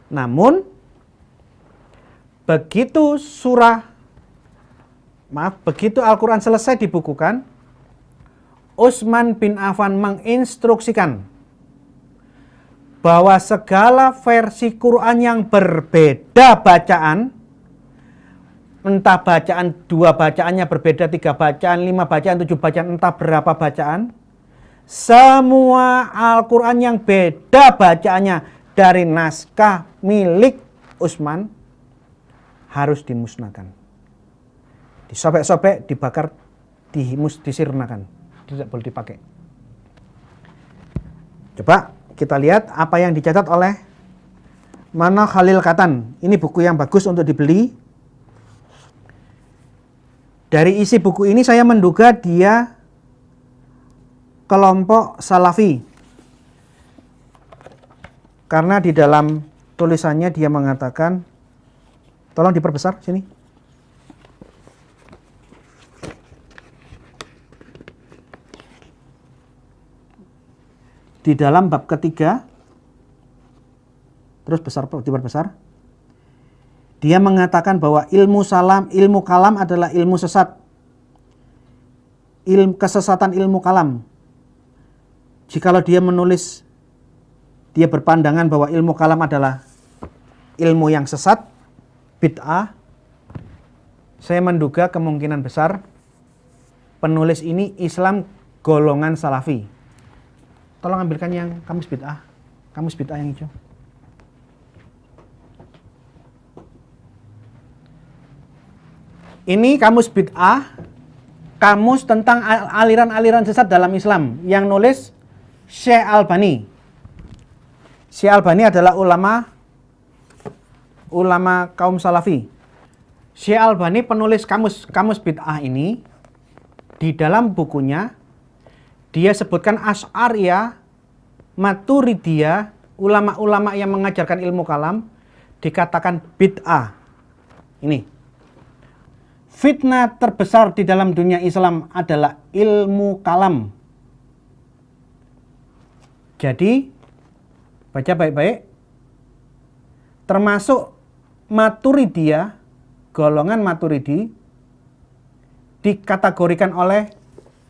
Namun begitu Al-Quran selesai dibukukan, Utsman bin Affan menginstruksikan bahwa segala versi Quran yang berbeda bacaan, entah bacaan 2 bacaannya berbeda, 3 bacaan, 5 bacaan, 7 bacaan, entah berapa bacaan, semua Al-Quran yang beda bacaannya dari naskah milik Utsman harus dimusnahkan. Disobek-sobek, dibakar, disirnakan. Tidak boleh dipakai. Coba kita lihat apa yang dicatat oleh Mana Khalil Katan. Ini buku yang bagus untuk dibeli. Dari isi buku ini saya menduga dia kelompok Salafi. Karena di dalam tulisannya dia mengatakan, tolong diperbesar sini. Di dalam bab ketiga, terus diperbesar, dia mengatakan bahwa ilmu kalam adalah ilmu sesat. Kesesatan ilmu kalam. Jikalau dia menulis, dia berpandangan bahwa ilmu kalam adalah ilmu yang sesat, bid'ah, saya menduga kemungkinan besar penulis ini Islam golongan Salafi. Tolong ambilkan yang kamus bid'ah yang hijau. Ini kamus bid'ah, kamus tentang aliran-aliran sesat dalam Islam yang nulis Syekh Albani. Syekh Albani adalah ulama kaum Salafi. Syekh Albani penulis kamus bid'ah ini. Di dalam bukunya dia sebutkan Asy'ariyah, Maturidiyah, ulama-ulama yang mengajarkan ilmu kalam dikatakan bid'ah. Ini. Fitnah terbesar di dalam dunia Islam adalah ilmu kalam. Jadi, baca baik-baik. Termasuk Maturidiyah, golongan Maturidi dikategorikan oleh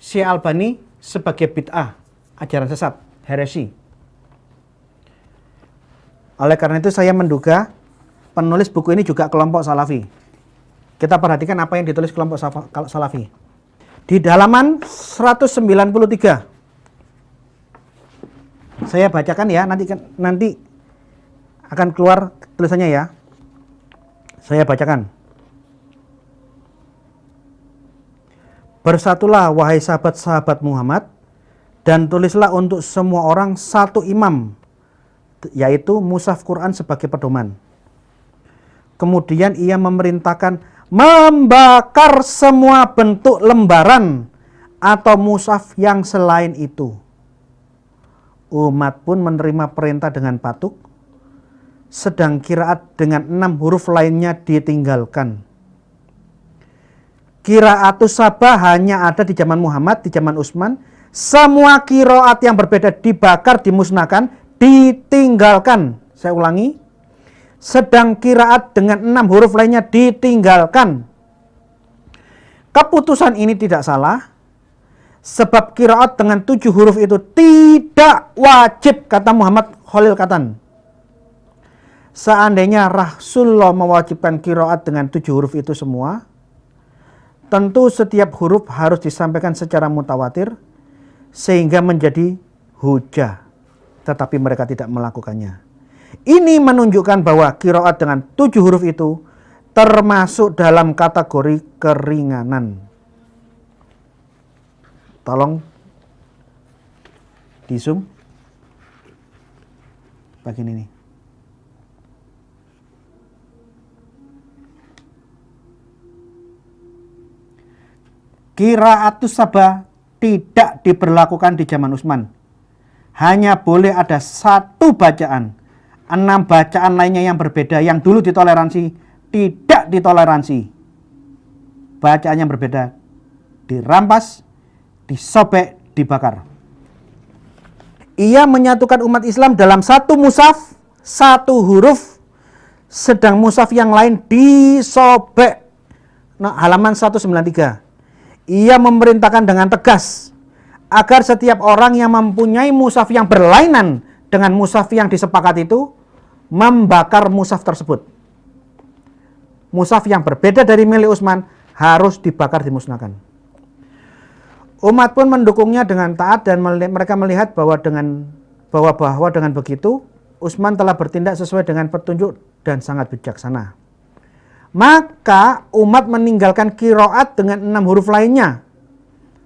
Syekh Albani sebagai bid'ah, ajaran sesat, heresi. Oleh karena itu saya menduga penulis buku ini juga kelompok Salafi. Kita perhatikan apa yang ditulis kelompok Salafi. Di halaman 193. Saya bacakan ya, nanti akan keluar tulisannya ya. Saya bacakan. Bersatulah wahai sahabat-sahabat Muhammad, dan tulislah untuk semua orang satu imam, yaitu mushaf Quran sebagai pedoman. Kemudian ia memerintahkan membakar semua bentuk lembaran atau mushaf yang selain itu. Umat pun menerima perintah dengan patuh, sedang qiraat dengan 6 huruf lainnya ditinggalkan. Qiraatus sabah hanya ada di zaman Muhammad, di zaman Utsman. Semua qiraat yang berbeda dibakar, dimusnahkan, ditinggalkan. Saya ulangi. Sedang qiraat dengan 6 huruf lainnya ditinggalkan. Keputusan ini tidak salah, sebab qiraat dengan 7 huruf itu tidak wajib, kata Muhammad Khalil Katan. Seandainya Rasulullah mewajibkan qiraat dengan 7 huruf itu semua, tentu setiap huruf harus disampaikan secara mutawatir sehingga menjadi hujah, tetapi mereka tidak melakukannya. Ini menunjukkan bahwa qiraat dengan 7 huruf itu termasuk dalam kategori keringanan. Tolong di zoom bagian ini. Qiraatus sabah tidak diberlakukan di zaman Utsman. Hanya boleh ada 1 bacaan. 6 bacaan lainnya yang berbeda, yang dulu ditoleransi, tidak ditoleransi. Bacaan yang berbeda dirampas, disobek, dibakar. Ia menyatukan umat Islam dalam 1 mushaf, 1 huruf, sedang mushaf yang lain disobek. Nah, halaman 193. Ia memerintahkan dengan tegas agar setiap orang yang mempunyai mushaf yang berlainan dengan mushaf yang disepakati itu membakar mushaf tersebut. Mushaf yang berbeda dari milik Utsman harus dibakar, dimusnahkan. Umat pun mendukungnya dengan taat dan mereka melihat bahwa dengan begitu Utsman telah bertindak sesuai dengan petunjuk dan sangat bijaksana. Maka umat meninggalkan qiraat dengan 6 huruf lainnya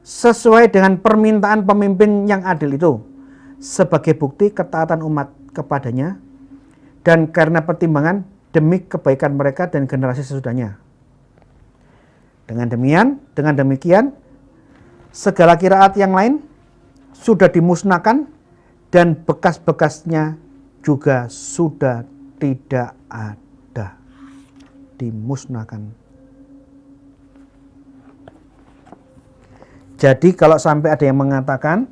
sesuai dengan permintaan pemimpin yang adil itu sebagai bukti ketaatan umat kepadanya dan karena pertimbangan demi kebaikan mereka dan generasi sesudahnya. Dengan demikian segala qiraat yang lain sudah dimusnahkan dan bekas-bekasnya juga sudah tidak ada, dimusnahkan. Jadi kalau sampai ada yang mengatakan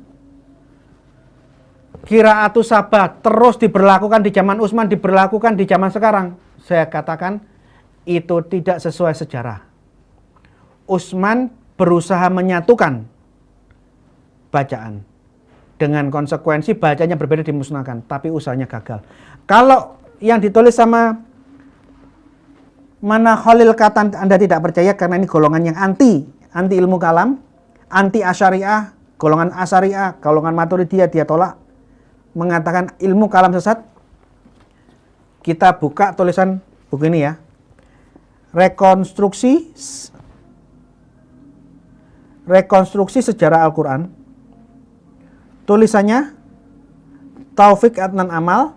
qiraatus sabah terus diberlakukan di zaman Utsman, diberlakukan di zaman sekarang, saya katakan itu tidak sesuai sejarah. Utsman berusaha menyatukan bacaan dengan konsekuensi bacanya berbeda, dimusnahkan, tapi usahanya gagal. Kalau yang ditulis sama Mana Khalil Katan Anda tidak percaya karena ini golongan yang anti ilmu kalam, anti asyariah, golongan asyariah, golongan maturidiyah, dia tolak, mengatakan ilmu kalam sesat. Kita buka tulisan buku ini ya, rekonstruksi sejarah Al-Quran, tulisannya Taufik Adnan Amal,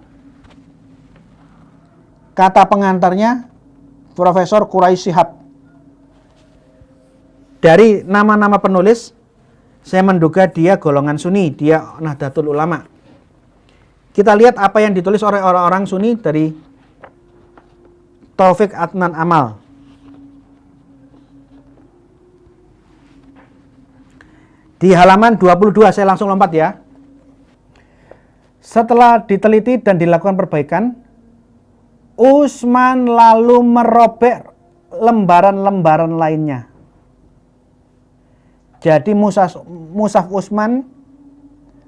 kata pengantarnya Profesor Quraisy Shihab. Dari nama-nama penulis, saya menduga dia golongan Sunni, dia Nahdlatul Ulama. Kita lihat apa yang ditulis oleh orang-orang Sunni dari Taufik Adnan Amal. Di halaman 22, saya langsung lompat ya. Setelah diteliti dan dilakukan perbaikan, Utsman lalu merobek lembaran-lembaran lainnya. Jadi mushaf Utsman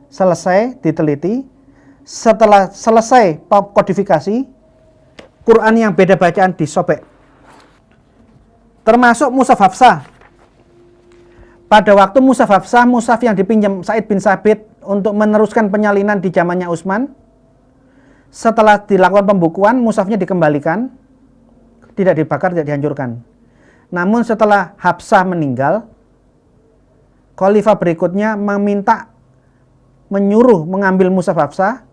selesai diteliti. Setelah selesai kodifikasi, Quran yang beda bacaan disobek. Termasuk mushaf Hafsah. Pada waktu mushaf Hafsah, mushaf yang dipinjam Said bin Sabit untuk meneruskan penyalinan di zamannya Utsman, setelah dilakukan pembukuan, mushafnya dikembalikan, tidak dibakar, tidak dihancurkan. Namun setelah Hafsah meninggal, khalifah berikutnya menyuruh mengambil mushaf Hafsah,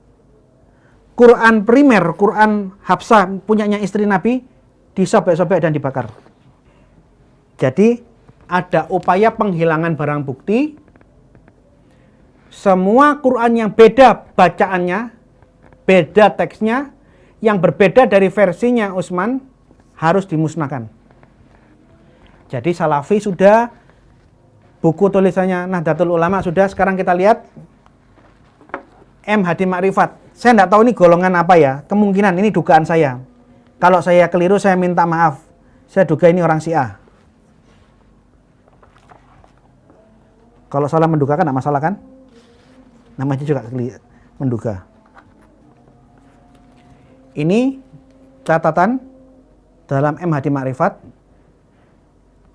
Quran primer, Quran Hafsah punyanya istri Nabi, disobek-sobek dan dibakar. Jadi ada upaya penghilangan barang bukti. Semua Quran yang beda bacaannya, beda teksnya, yang berbeda dari versinya Utsman harus dimusnahkan. Jadi Salafi sudah, buku tulisannya Nahdlatul Ulama sudah, sekarang kita lihat M. Hadi Ma'rifat. Saya tidak tahu ini golongan apa ya, kemungkinan ini dugaan saya. Kalau saya keliru saya minta maaf. Saya duga ini orang Syiah. Kalau salah menduga kan tidak masalah kan? Namanya juga menduga. Ini catatan dalam M. Hadi Ma'rifat.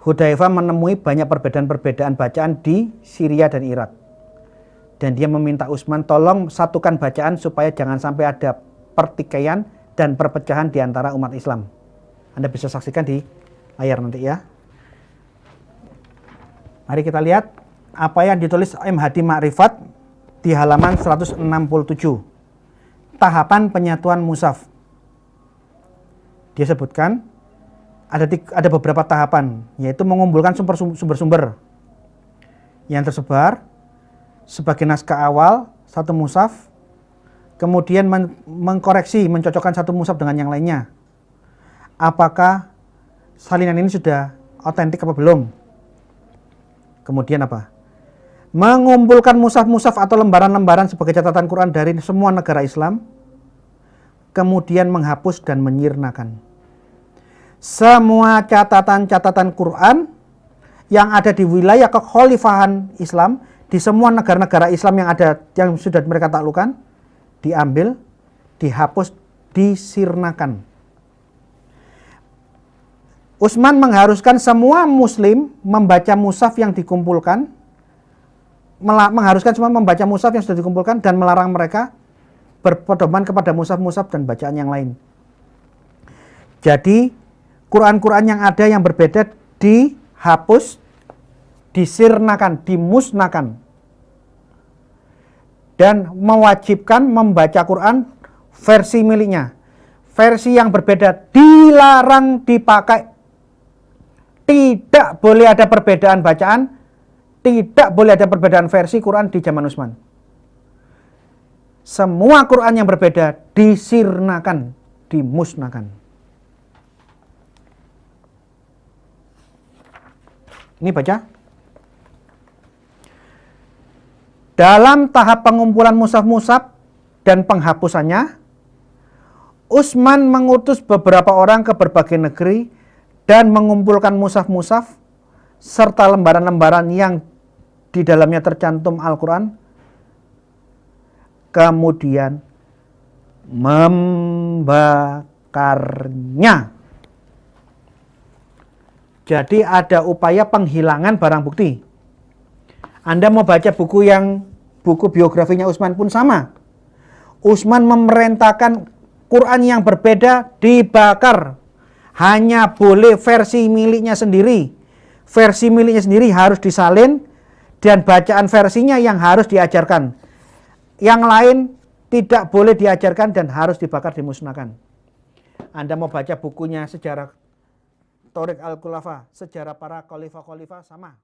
Hudzaifah menemui banyak perbedaan-perbedaan bacaan di Syria dan Irak. Dan dia meminta Utsman tolong satukan bacaan supaya jangan sampai ada pertikaian dan perpecahan di antara umat Islam. Anda bisa saksikan di layar nanti ya. Mari kita lihat apa yang ditulis M. Hadi Ma'rifat di halaman 167. Tahapan penyatuan mushaf. Dia sebutkan ada beberapa tahapan, yaitu mengumpulkan sumber-sumber yang tersebar sebagai naskah awal satu mushaf, kemudian mengkoreksi, mencocokkan satu mushaf dengan yang lainnya. Apakah salinan ini sudah otentik apa belum? Kemudian apa? Mengumpulkan mushaf-mushaf atau lembaran-lembaran sebagai catatan Quran dari semua negara Islam. kemudian menghapus dan menyirnakan. Semua catatan-catatan Quran yang ada di wilayah kekhalifahan Islam, di semua negara-negara Islam yang ada, yang sudah mereka taklukkan, diambil, dihapus, disirnakan. Utsman mengharuskan semua muslim membaca mushaf yang dikumpulkan, mengharuskan semua membaca mushaf yang sudah dikumpulkan dan melarang mereka berpedoman kepada mushaf-mushaf dan bacaan yang lain. Jadi Quran-Quran yang ada yang berbeda dihapus, disirnakan, dimusnahkan, dan mewajibkan membaca Quran versi miliknya. Versi yang berbeda dilarang dipakai. Tidak boleh ada perbedaan bacaan, tidak boleh ada perbedaan versi Quran di zaman Utsman. Semua Quran yang berbeda disirnakan, dimusnahkan. Ini baca. Dalam tahap pengumpulan mushaf-mushaf dan penghapusannya, Utsman mengutus beberapa orang ke berbagai negeri dan mengumpulkan mushaf-mushaf serta lembaran-lembaran yang di dalamnya tercantum Al-Quran, kemudian membakarnya. Jadi ada upaya penghilangan barang bukti. Anda mau baca buku biografinya Utsman pun sama. Utsman memerintahkan Quran yang berbeda dibakar. Hanya boleh versi miliknya sendiri. Versi miliknya sendiri harus disalin dan bacaan versinya yang harus diajarkan. Yang lain tidak boleh diajarkan dan harus dibakar, dimusnahkan. Anda mau baca bukunya sejarah Thariq al-Khulafa, sejarah para khalifah-khalifah sama.